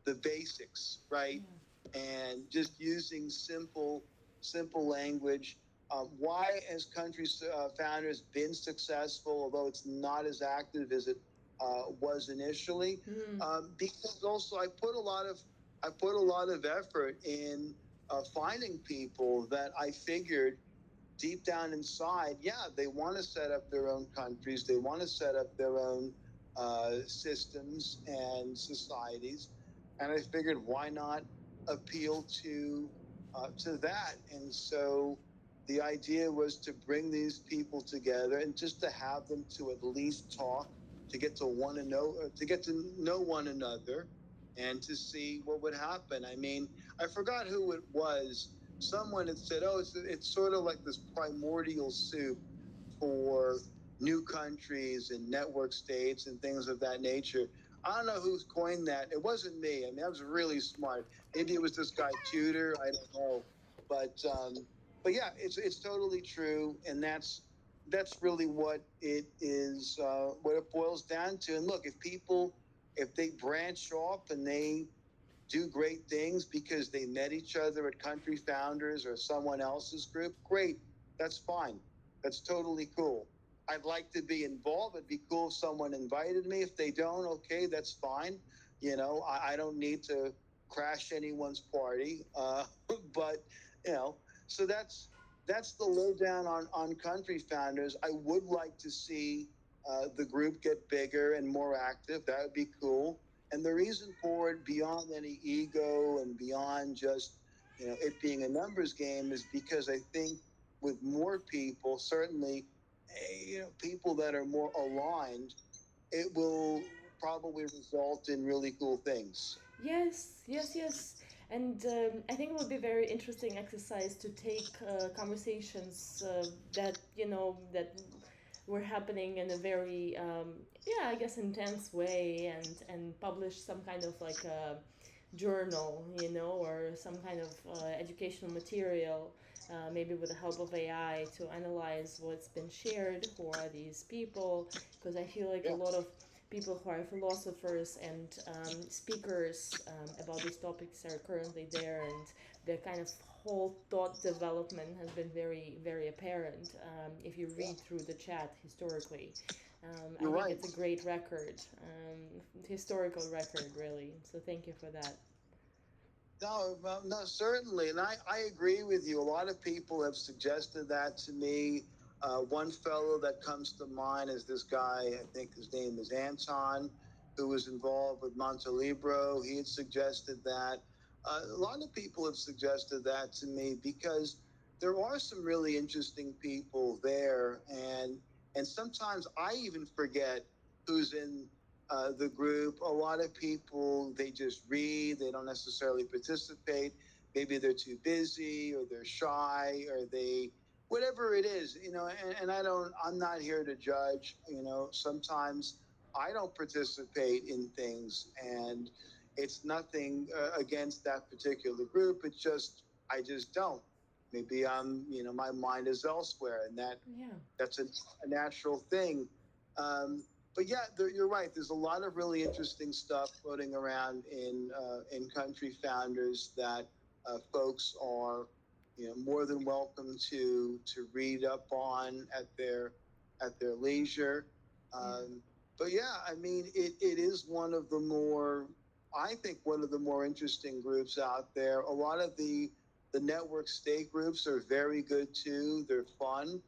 the basics, right? And just using simple language. Why has country founders been successful, although it's not as active as it was initially? Because also I put a lot of effort in finding people that I figured deep down inside, yeah, they want to set up their own countries, they want to set up their own systems and societies, and I figured why not appeal to that, and so the idea was to bring these people together and just to have them to at least talk, to get to know one another, and to see what would happen. I mean, I forgot who it was. Someone had said, "Oh, it's sort of like this primordial soup for new countries and network states and things of that nature." I don't know who's coined that. It wasn't me. I mean, that was really smart. Maybe it was this guy Tudor. I don't know, but yeah, it's totally true, and that's really what it is. What it boils down to. And look, if they branch off and they do great things because they met each other at Country Founders or someone else's group, great. That's fine. That's totally cool. I'd like to be involved. It'd be cool if someone invited me. If they don't, okay, that's fine. I don't need to crash anyone's party. But, you know, so that's the lowdown on Country Founders. I would like to see the group get bigger and more active. That would be cool. And the reason for it, beyond any ego and beyond just it being a numbers game, is because I think with more people, certainly, people that are more aligned, it will probably result in really cool things. Yes, yes, yes. And I think it would be very interesting exercise to take conversations that that were happening in a very yeah, I guess intense way, and publish some kind of like a journal, or some kind of educational material, maybe with the help of AI, to analyze what's been shared, who are these people, because I feel like a Yeah, lot of people who are philosophers and speakers about these topics are currently there, and their kind of whole thought development has been very, very apparent if you yeah, read through the chat historically. I you're think right. it's a great record, historical record, really. So thank you for that. No, well, no, certainly, and I agree with you. A lot of people have suggested that to me. One fellow that comes to mind is this guy. I think his name is Anton, who was involved with Montelibro. He had suggested that. A lot of people have suggested that to me because there are some really interesting people there, and sometimes I even forget who's in the group. A lot of people, they just read, they don't necessarily participate. Maybe they're too busy or they're shy or whatever it is, and I'm not here to judge. Sometimes I don't participate in things, and it's nothing against that particular group. It's just, I just don't. Maybe my mind is elsewhere, and Yeah. that's a natural thing. But yeah, you're right. There's a lot of really interesting stuff floating around in Country Founders that folks are more than welcome to read up on at their leisure. Yeah. But yeah, I mean, it is one of the more, I think, one of the more interesting groups out there. A lot of the network state groups are very good too. They're fun.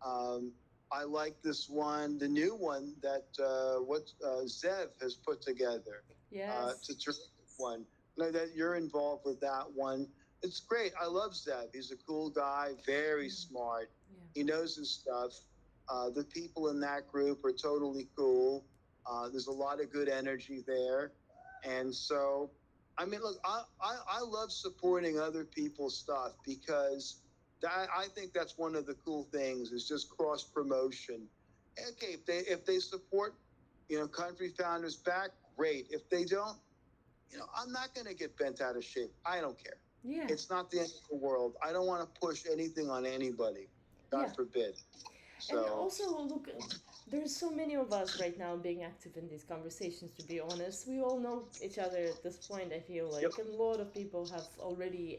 Um, I like this one, the new one that Zev has put together. It's Yes. a terrific one. Know that you're involved with that one. It's great. I love Zev. He's a cool guy, very smart. Yeah. He knows his stuff. The people in that group are totally cool. There's a lot of good energy there, and so I mean, look, I love supporting other people's stuff because I think that's one of the cool things is just cross promotion. Okay, if they support, Country Founders back, great. If they don't, I'm not going to get bent out of shape. I don't care. Yeah. It's not the end of the world. I don't want to push anything on anybody. God Yeah. forbid. And So also, look, There's so many of us right now being active in these conversations, to be honest. We all know each other at this point, I feel Yep. like. And a lot of people have already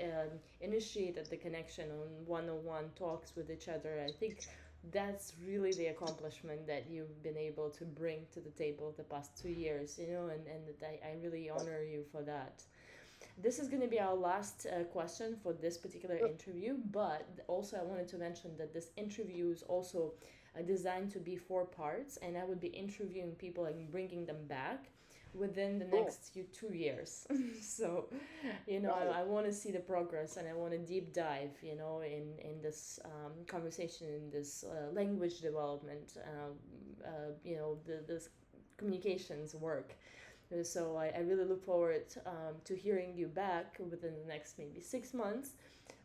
initiated the connection on one-on-one talks with each other. I think that's really the accomplishment that you've been able to bring to the table the past 2 years, and I really honor you for that. This is going to be our last question for this particular interview, but also I wanted to mention that this interview is also designed to be 4 parts, and I would be interviewing people and bringing them back within the Cool. next 2 years. So, Got it. I want to see the progress, and I want to deep dive, in this conversation, in this language development, this communications work. So I really look forward to hearing you back within the next maybe 6 months.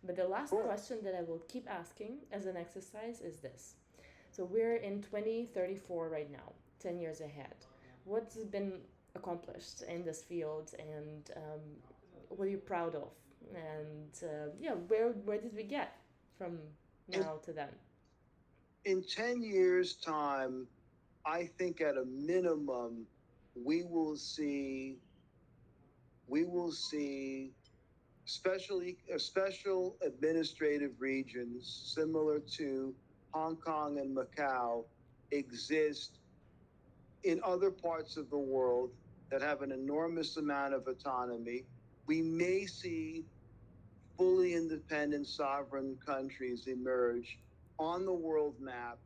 But the last Cool. question that I will keep asking as an exercise is this. So we're in 2034 right now, 10 years ahead. What's been accomplished in this field, and what are you proud of? And yeah, where did we get from In, now to then? in 10 years' time, I think at a minimum, we will see special administrative regions similar to Hong Kong and Macau exist in other parts of the world that have an enormous amount of autonomy. We may see fully independent sovereign countries emerge on the world map,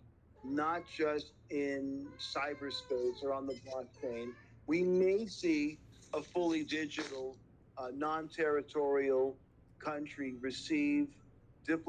not just in cyberspace or on the blockchain. We may see a fully digital, non territorial country receive diplomatic